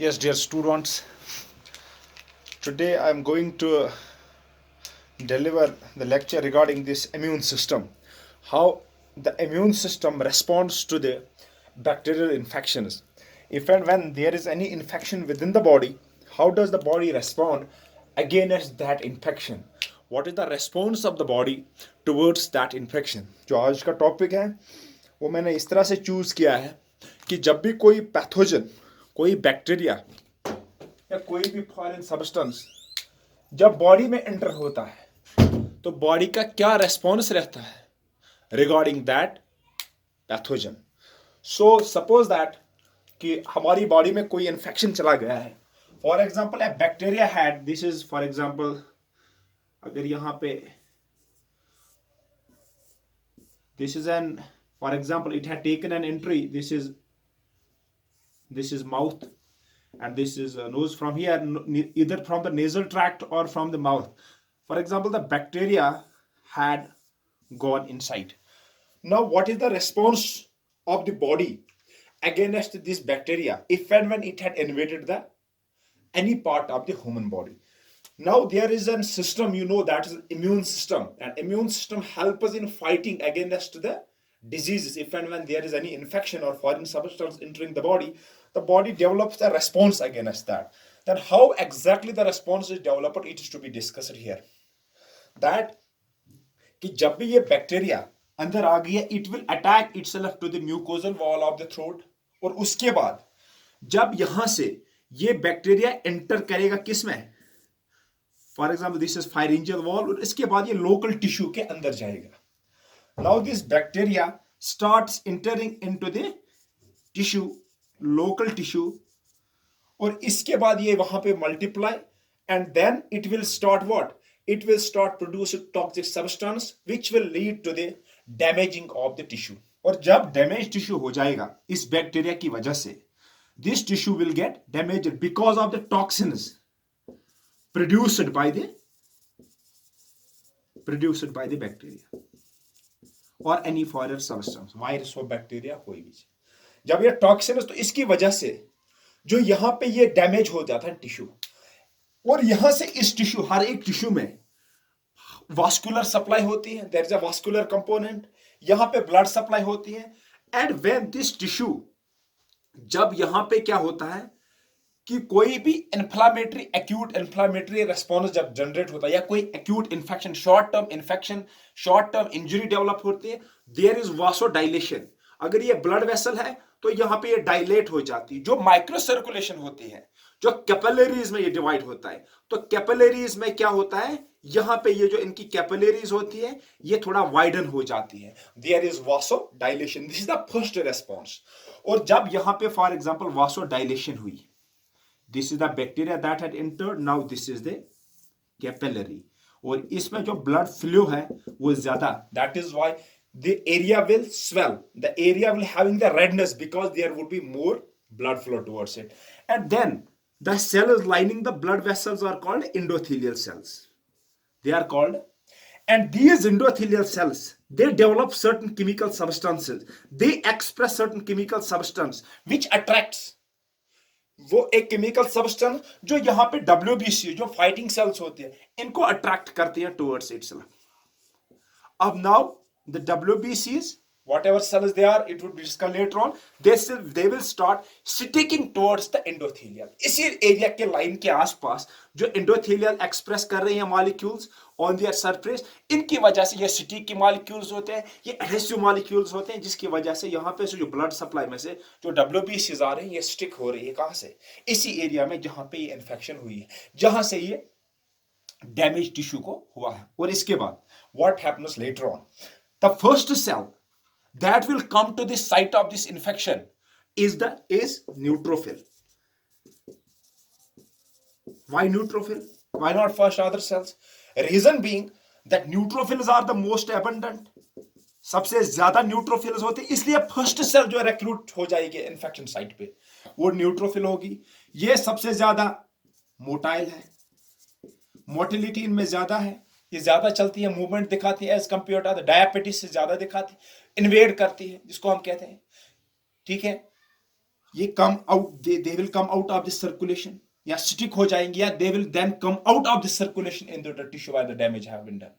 Yes, dear students, today I am going to deliver the lecture regarding this immune system. How the immune system responds to the bacterial infections. If and when there is any infection within the body, how does the body respond against that infection? What is the response of the body towards that infection? जो आज का topic है वो मैंने इस तरह से choose किया है कि जब भी कोई पैथोजन, कोई बैक्टीरिया या कोई भी फॉरेन सब्सटेंस जब बॉडी में एंटर होता है तो बॉडी का क्या रेस्पॉन्स रहता है regarding that pathogen. So suppose that कि हमारी बॉडी में कोई इन्फेक्शन चला गया है. For example A bacteria had, this is for example, अगर यहां पे this is an, for example it had taken an entry, this is mouth and this is nose from here, either from the nasal tract or from the mouth. For example, the bacteria had gone inside. Now what is the response of the body against this bacteria if and when it had invaded the any part of the human body? Now there is a system, that is immune system, and immune system help us in fighting against the diseases. If and when there is any infection or foreign substance entering the body develops a response against that. Then how exactly the response is developed, it is to be discussed here. That कि जब भी ये bacteria अंदर आ गई है, it will attack itself to the mucosal wall of the throat, और उसके बाद जब यहां से ये बैक्टीरिया एंटर करेगा किस में, for example this is pharyngeal wall, और इसके बाद ये लोकल टिश्यू के अंदर जाएगा. Now this bacteria starts entering into the tissue, local tissue, और इसके बाद ये वहां पे multiply, and then it will start what? It will start producing toxic substance which will lead to the damaging of the tissue. और जब damaged tissue हो जाएगा इस बैक्टीरिया की वजह से, this tissue will get damaged because of the toxins produced by the bacteria और any foreign substance, virus हो, बैक्टीरिया, कोई भी. जब ये टॉक्सिन, तो इसकी वजह से जो यहां पे ये डैमेज हो जाता है टिश्यू, और यहां से इस टिश्यू, हर एक टिश्यू में वास्कुलर सप्लाई होती है, there is a vascular component, यहां पे ब्लड सप्लाई होती है. एंड व्हेन दिस टिश्यू, जब यहां पे क्या होता है कि कोई भी इन्फ्लामेटरी, एक्यूट इन्फ्लामेटरी रेस्पॉन्स जब जनरेट होता है, या कोई acute infection, short term infection, short term injury develop होती है, देयर इज वासोडाइलेशन. अगर ये ब्लड वेसल है तो यहां पे ये डायलेट हो जाती है. जो माइक्रो सर्कुलेशन होती है, जो कैपिलरीज में ये डिवाइड होता है, तो कैपिलरीज में क्या होता है, यहां पे ये जो इनकी कैपिलरीज होती है ये थोड़ा वाइडन हो जाती है. There is vasodilation, this is the first response. और जब यहां पे फॉर एग्जांपल वासोडाइलेशन हुई, this is the bacteria that had entered, now this is the capillary, और इसमें जो blood flow है वो ज्यादा, that is why the area will swell, the area will having the redness because there would be more blood flow towards it. And then the cells lining the blood vessels are called endothelial cells, they are called. And these endothelial cells, they develop certain chemical substances, they express certain chemical substance which attracts, वो एक chemical substance जो यहां पे WBC, जो fighting sales होती है, इनको attract करती है टुवर्ड्स इटसेल्फ. अब now the WBCs, whatever cells they are, it would be discussed later on, they will start sticking towards the endothelial. इसी एरिया के लाइन के आसपास जो एंडोथेलियल एक्सप्रेस कर रहे हैं मॉलिक्यूल्स ऑन देयर सरफेस, इनकी वजह से ये स्टिक की मॉलिक्यूल्स होते हैं, ये एडहेसिव मॉलिक्यूल्स होते हैं, जिसकी वजह से यहाँ पे से जो ब्लड सप्लाई में से जो WBCs आ रहे हैं ये स्टिक हो रही है. कहां से? इसी एरिया में जहां पे ये इन्फेक्शन हुई है, जहां से ये डैमेज टिश्यू को हुआ है. और इसके बाद what happens later on, the first cell that will come to the site of this infection is neutrophil. Why neutrophil? Why not first other cells? Reason being that neutrophils are the most abundant. सबसे ज्यादा neutrophils होते हैं, इसलिए first cell जो recruit हो जाएगी infection site पे वो न्यूट्रोफिल होगी. ये सबसे ज्यादा मोटाइल है, मोटिलिटी इनमें ज्यादा है, ये ज्यादा चलती है, मूवमेंट दिखाती है एज कंपेयर टू डायबिटीज से ज्यादा दिखाती है, इन्वेड करती है, जिसको हम कहते हैं. ठीक है, ये come out, they will come out of the circulation, या स्टिक हो जाएंगे, या they will then come out of the circulation in the tissue where the damage have been done.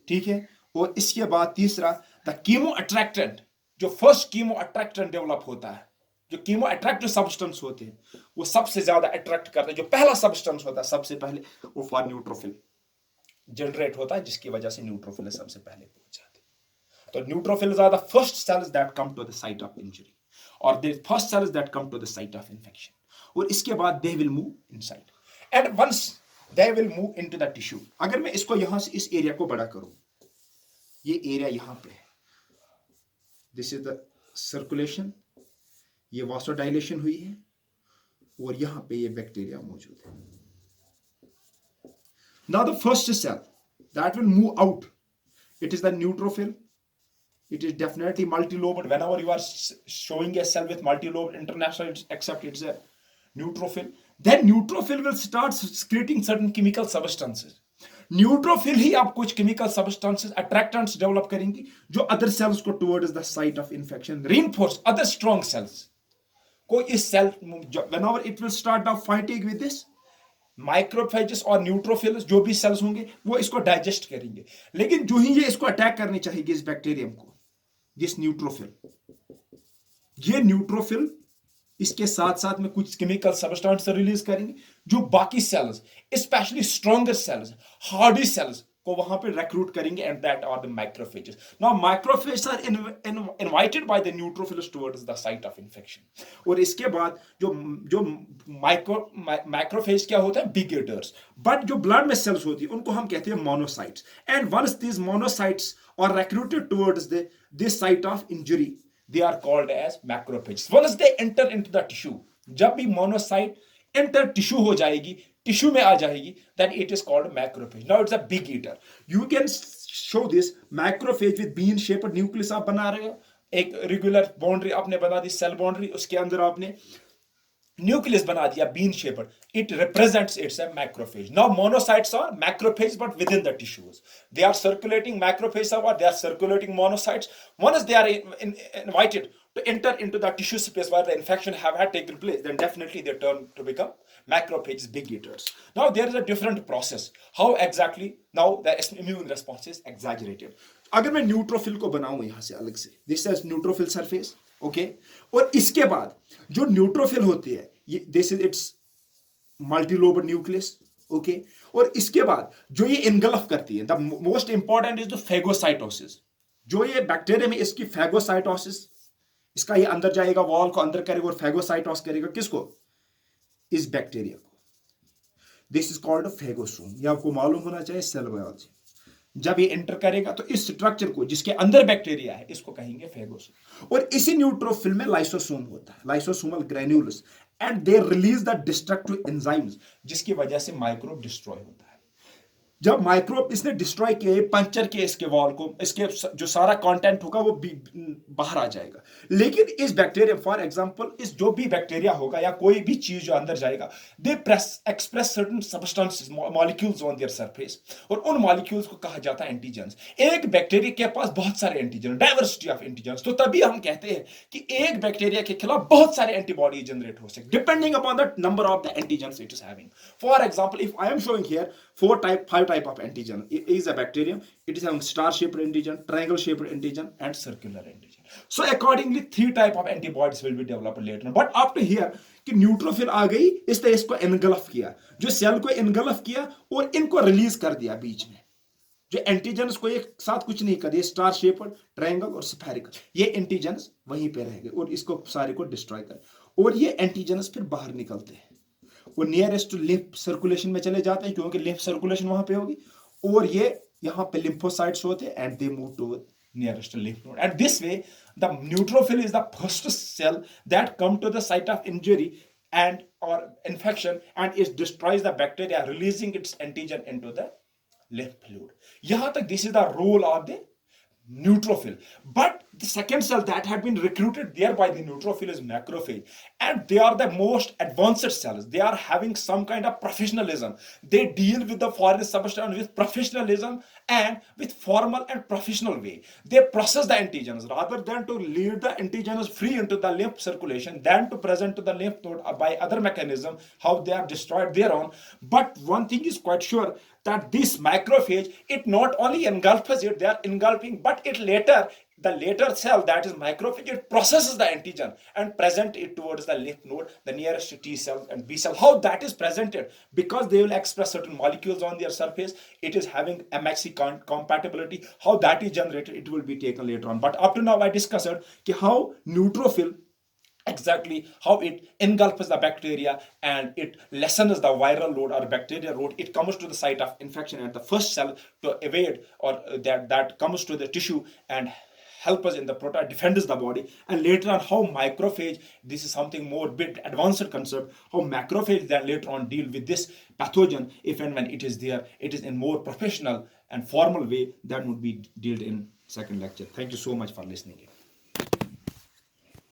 ठीक है। और इसके बाद तीसरा, द कीमो अट्रैक्टेंट, जो फर्स्ट कीमो अट्रैक्टेंट डेवलप होता है, जो कीमो अट्रैक्टिव सब्सटेंस होते हैं वो सबसे ज्यादा अट्रैक्ट करते हैं, जो पहला सब्सटेंस होता है सबसे पहले वो फॉर न्यूट्रोफिल जनरेट होता है, जिसकी वजह से न्यूट्रोफिल सबसे पहले पहुंच जाते हैं। तो neutrophils are the first cells that come to the site of injury, और the first cells that come to the site of infection, और इसके बाद they will move inside, and once they will move into the tissue. अगर मैं इसको यहां से इस एरिया को बड़ा करूं, ये एरिया यहां पे है, दिस इज द सर्कुलेशन, ये वासोडाइलेशन हुई है, और यहां पे ये बैक्टीरिया मौजूद है। Now the first cell that will move out, it is the neutrophil. It is definitely multilobed. Whenever you are showing a cell with multilobed international, except it's a neutrophil, then neutrophil will start secreting certain chemical substances. Neutrophil ही आप कुछ chemical substances attractants develop करेंगी जो other cells को towards the site of infection reinforce other strong cells को। इस cell whenever it will start off fighting with this macrophages और neutrophils, जो भी सेल्स होंगे वो इसको डाइजेस्ट करेंगे, लेकिन जो ही ये इसको अटैक करनी चाहिए इस बैक्टीरियम को, दिस न्यूट्रोफिल, ये न्यूट्रोफिल इसके साथ साथ में कुछ केमिकल सब्सटेंस रिलीज करेंगे जो बाकी cells, specially stronger cells, hardy cells को वहां पे रिक्रूट करेंगे, and that are the macrophages. Now macrophages are invited by the neutrophils towards the site of infection. और इसके बाद जो जो माइक्रोफेज क्या होता है, बिग ईटर्स, बट जो ब्लड में सेल्स होती है उनको हम कहते हैं monocytes, and once these monocytes are recruited towards this site of injury, they are called as macrophages. Once they enter into the tissue, जब भी मोनोसाइट एंटर टिश्यू हो जाएगी, टिश्यू में आ जाएगी, then it is called macrophage. Now it's a big eater. You can show this macrophage with bean shaped nucleus आप बना रहे हो, एक रेगुलर बाउंड्री आपने बना दी, सेल बाउंड्री, उसके अंदर आपने न्यूक्लियस बना दिया bean shaped, it represents it's a macrophage. Now monocytes are macrophages but within the tissues. They are circulating macrophages, or they are circulating monocytes. Once they are invited to enter into the tissue space where the infection have had taken place, then definitely they turn to become macrophages, big eaters. Now there is a different process. How exactly now the immune response is exaggerated. अगर मैं neutrophil को बनाऊं यहां से अलग से, this is neutrophil surface, okay, और इसके बाद जो न्यूट्रोफिल होती है, ये this is its multilobed nucleus, okay, और इसके बाद जो ये इनगल्फ करती है, the most important is the phagocytosis. जो ये बैक्टीरिया में इसकी फेगोसाइटोसिस, इसका ये अंदर जाएगा, वॉल को अंदर करेगा और फेगोसाइटोस करेगा किसको, इस बैक्टीरिया को। This is called phagosome. ये आपको मालूम होना चाहिए सेल बायोलॉजी। जब ये एंटर करेगा तो इस स्ट्रक्चर को जिसके अंदर बैक्टीरिया है इसको कहेंगे फेगोसोम। और इसी न्यूट्रोफिल में लाइसोसोम होता है, lysosomal granules, and they release the destructive enzymes, जिसकी वजह से माइक्रोब डिस्ट्रॉय होता है। जब माइक्रोब इसने डिस्ट्रॉय किए, पंचर किए इसके वॉल को, इसके जो सारा कंटेंट होगा वो बाहर आ जाएगा। लेकिन इस बैक्टीरिया, फॉर एग्जांपल, इस जो भी बैक्टीरिया होगा या कोई भी चीज जो अंदर जाएगा, they express certain substances, molecules on their surface, और उन मॉलिक्यूल्स को कहा जाता है एंटीजेंस। एक बैक्टीरिया के पास बहुत सारे एंटीजन, डाइवर्सिटी ऑफ एंटीजेंस, तो तभी हम कहते हैं कि एक बैक्टीरिया के खिलाफ बहुत सारे एंटीबॉडी जनरेट हो सकते, depending upon the number of the antigens it is having. For example, if I am showing here 5 type of antigen. It is a bacterium. It is having star-shaped antigen, triangle-shaped antigen, and circular antigen. So accordingly, 3 type of antibodies will be developed later. But up to here, कि neutrophil आ गई, इसने इसको engulf किया, जो cell को engulf किया और इनको रिलीज कर दिया बीच में। जो एंटीजेंस को एक साथ कुछ नहीं कर दिया, स्टार शेप्ड, ट्रायंगल और स्फेरिकल, ये एंटीजेंस वहीं पे रह गए और इसको सारे को डिस्ट्रॉय कर, और ये एंटीजेंस फिर बाहर निकलते हैं, वो नियरेस्ट लिम्फ सर्कुलेशन में चले जाते हैं, क्योंकि लिम्फ सर्कुलेशन वहां पे होगी, और ये यहाँ पे लिम्फोसाइट्स होते हैं, and they move to nearest lymph node. And this way the neutrophil is the first cell that come to the site of injury and or infection, and it destroys the bacteria, releasing its antigen into the lymph fluid. यहाँ तक this is the role of the neutrophil. But the second cell that had been recruited there by the neutrophil is macrophage, and they are the most advanced cells. They are having some kind of professionalism. They deal with the foreign substance with professionalism and with formal and professional way. They process the antigens rather than to lead the antigens free into the lymph circulation, than to present to the lymph node by other mechanism, how they are destroyed their own. But one thing is quite sure, that this macrophage, it not only engulfs it, they are engulfing, but it later, the later cell, that is macrophage, it processes the antigen and present it towards the lymph node, the nearest T cell and B cell. How that is presented? Because they will express certain molecules on their surface, it is having MHC compatibility. How that is generated, it will be taken later on. But up to now I discussed how neutrophil, exactly how it engulfs the bacteria and it lessens the viral load or bacterial load. It comes to the site of infection at the first cell to evade, or that comes to the tissue and help us in the protein, defends the body. And later on how macrophage, this is something more bit advanced concept, how macrophage then later on deal with this pathogen if and when it is there. It is in more professional and formal way that would be dealt in second lecture. Thank you so much for listening.